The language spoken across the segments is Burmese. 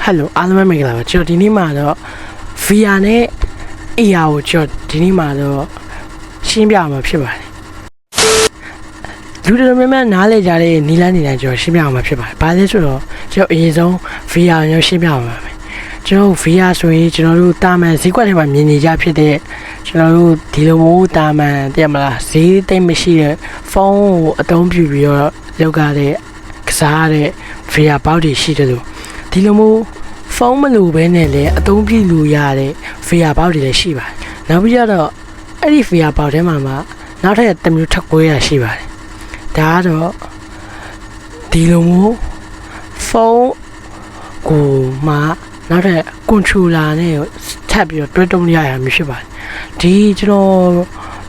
Hello အားလုံးပဲမင်္ဂလာပါကျွန်တော်ဒီနေ့မှာတော့ VR နဲ့ AR ကိုကျွန်တော်ဒီနေ့မှာတော့ရှင်းပြမှာဖြစ်ပါတယ်လူတွေများများနားလည်ကြတဲ့နီလန်းနေတိုင်းကျွန်တော်ရှင်းပြမှာဖြစ်ပါတယ်ဘာလဲဆိုတော့ကျွန်တော်အရင်ဆုံး VR ကိုရှင်းပြမှာပဲကျွန်တော် VR ဆိုရင်ကျွန်တော်တို့တာမန်ဈေးကွက်ထဲမှာမြင်နေကြဖြစ်တဲ့ကျွန်တော်တို့ဒီလိုမျိုးတာမန်တည်မလားဈေးသိမ့်မရှိတဲ့ဖုန်းကိုအသုံးပြုပြီးတော့လောက်ကတဲ့ကစားတဲ့ VR ပေါက်တွေရှိတယ်လို့ဒီလိုမျိုးဖုန်းမလိုဘဲနဲ့လည်းအသုံးပြုလို့ရတဲ့ VR ပေါက်တွေလည်းရှိပါတယ်။နောက်ပြီးတော့အဲ့ဒီ VR ပေါက်ထဲမှာနောက်ထပ်တစ်မျိုးထပ်ကွဲရရှိပါတယ်။ဒါကတော့ဒီလိုမျိုးဖုန်းကိုနောက်ထပ် controller နဲ့ထပ်ပြီးတော့တွဲတုံးရရမျိုးဖြစ်ပါတယ်။ဒီကျွန်တော်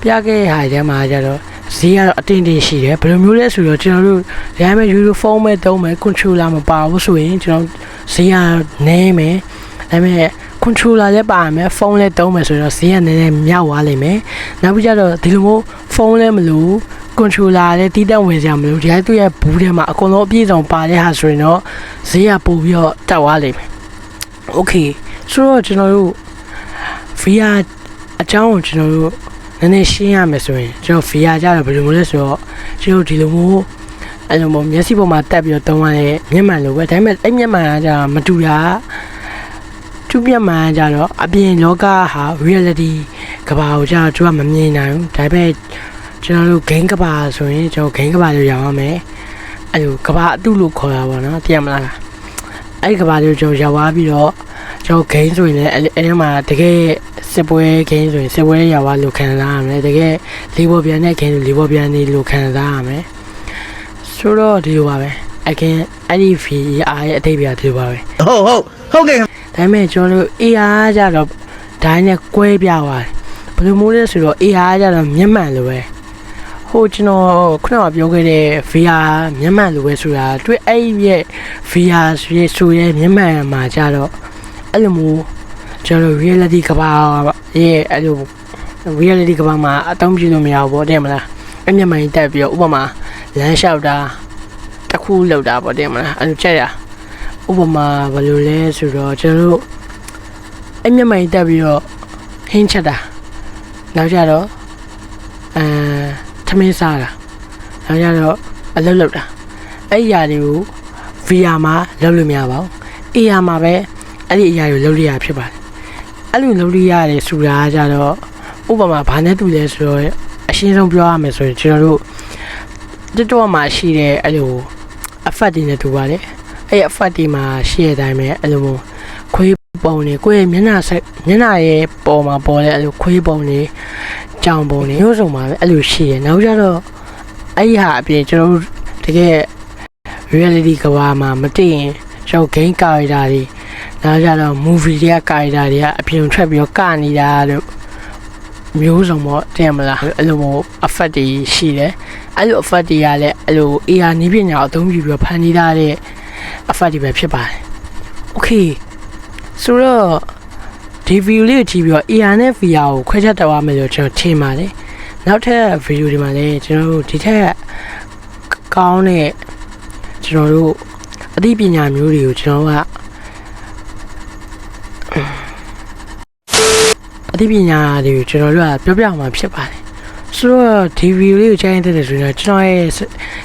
ပြခဲ့တဲ့ဟာထဲမှာကျတော့ဈေးကတော့အတင်းရှိတယ်ဘယ်လိုမျိုးလဲဆိုတော့ကျွန်တော်တို့ရိုင်းမဲ့ရိုးဖုန်းမဲ့သုံးမဲ့ controller မပါဘူးဆိုရင်ကျွန်တော်ဈေးကနည်းမယ်ဒါပေမဲ့ controller လည်းပါမယ်ဖုန်းလည်းသုံးမယ်ဆိုတော့ဈေးကနည်းနည်းမြောက်သွားလိမ့်မယ်နောက်ပြီးတော့ဒီလိုမျိုးဖုန်းလည်းမလို့ controller လည်းတီးတက်ဝင်စရာမလိုဒီတိုင်းသူ့ရဲ့ဘူးထဲမှာအကုန်လုံးအပြည့်စုံပါတဲ့ဟာဆိုရင်တော့ဈေးကပို့ပြီးတော့တက်သွားလိမ့်မယ် Okay ဆိုတော့ကျွန်တော်တို့ VR အကြောင်းကိုကျွန်တော်တို့နည်းနည်းရှင်းရမယ်ဆိုရင်ကျွန်တော် VR ကြတော့ဘယ်လိုမျိုးလဲဆိုတော့ကျွန်တော်ဒီလိုမျိုးအဲ့လိုမျိုးမျက်စိပေါ်မှာတက်ပြီးတော့သုံးရတဲ့မျက်မှန်လိုပဲဒါပေမဲ့အဲ့မျက်မှန်ကကြမတူတာသူ့မျက်မှန်ကကြတော့အပြင်လောကဟာ reality ကဘာကိုကြတော့သူကမမြင်နိုင်ဘူးဒါပေမဲ့ကျွန်တော်တို့ game ကဘာဆိုရင်ကျွန်တော် game ကဘာလို့ရောက်ရမယ်အဲ့လိုကဘာအတုလို့ခေါ်တာပေါ့နော်သိရမလားအဲ့ကဘာလို့ကျွန်တော်ရောက်သွားပြီးတော့ကျွန်တော် game ဆိုရင်လည်းအဲ့ဒီမှာတကယ်စစ်ပွဲ game ဆိုရင်စစ်ပွဲရောက်သွားလို့ခံစားရမယ်တကယ်လေးပေါ်ပြန်တဲ့ game ဆိုလေးပေါ်ပြန်နေလို့ခံစားရမယ်ဆိုတော့ဒီလိုပါပဲအကင်အဲ့ဒီ VR ရဲ့အတိတ်ပြဒီလိုပါပဲဟုတ်ကဲ့ဒါပေမဲ့ကျွန်တော်တို့ AR ကြတော့ဒိုင်းနဲ့ကွဲပြသွားတယ်ဘယ်လိုမျိုးလဲဆိုတော့ AR ကြတော့မျက်မှန်လိုပဲဟိုကျွန်တော်ခုနကပြောခဲ့တဲ့ VR မျက်မှန်လိုပဲဆိုတာတွေ့အဲ့ရဲ့ VR ဆိုရဲမျက်မှန်မှာကြတော့အဲ့လိုမျိုးကျွန်တော် reality ကဘာရဲ့အဲ့လို reality ကဘာမှာအသုံးပြုလို့မရဘူးပေါ့တဲ့မလားအဲ့မျက်မှန်တက်ပြီးတော့ဥပမာလမ်းလျှောက်တာတစ်ခုလောက်တာပေါ့တဲ့မလားအဲ့လိုချက်ရဥပမာဘယ်လိုလဲဆိုတော့ကျွန်တော်တို့အဲ့မျက်မှန်တက်ပြီးတော့ဟင်းချက်တာနောက်ကြတော့သမင်းစားတာနောက်ကြတော့အလုပ်လုပ်တာအဲ့ဒီຢာတွေကို VR မှာလုပ်လို့မရပါဘူး AR မှာပဲအဲ့ဒီအရာကိုလုပ်ရဖြစ်ပါတယ်အဲ့လိုလုပ်ရရတယ်ဆိုတာကြတော့ဥပမာဘာနဲ့တူလဲဆိုတော့အရှင်းဆုံးပြောရမယ်ဆိုရင်ကျွန်တော်တို့TikTok မှာရှိတဲ့အဲ့လိုအဖက်တွေနဲ့တူပါတယ်အဲ့အဖက်တွေမှာရှိတဲ့အတိုင်းပဲအဲ့လိုခွေးပုံတွေကိုယ့်ရဲ့မျက်နှာရဲ့ပေါ်မှာပေါ်တဲ့အဲ့လိုခွေးပုံတွေကြောင်ပုံတွေမျိုးစုံပါပဲအဲ့လိုရှိရနောက်ကြတော့အဲ့ဒီဟာအပြင်ကျွန်တော်တို့တကယ် reality ကဘာမှာမတည်ရင်ကျွန်တော် game character တွေနောက်ကြတော့ movie တွေက character တွေကအပြင်ထွက်ပြီးတော့ကနေတာလို့မျိုးစုံပေါ့တင်မလားအဲ့လိုမျိုး effect တွေရှိတယ်အဲ့လို effect တွေကလည်းအဲ့လို AR နည်းပညာအသုံးပြုပြီးတော့ဖန်တီးထားတဲ့ effect တွေပဲဖြစ်ပါတယ် Okay ဆိုတော့ဒီ video လေးကိုကြည့်ပြီးတော့ AR နဲ့ VR ကိုခွဲခြားတော့ရမယ်လို့ကျွန်တော်ထင်ပါတယ်နောက်ထပ် video တွေမှာလည်းကျွန်တော်တို့ဒီထက်ကောင်းတဲ့ကျွန်တော်တို့အသိပညာမျိုးတွေကိုကျွန်တော်ကအသိပညာတွေကိုကျွန်တော်တို့ကပြောပြမှာဖြစ်ပါတယ်ဆိုတော့ဒီ video လေးကိုကြိုက်တဲ့ဆိုတော့ကျွန်တော်ရဲ့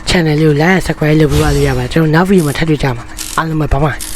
channel လေးကို like subscribe လုပ်ပြီးပါလို့ရပါတယ်ကျွန်တော်နောက် video မှာထပ်တွေ့ကြမှာအားလုံးပဲဘိုင်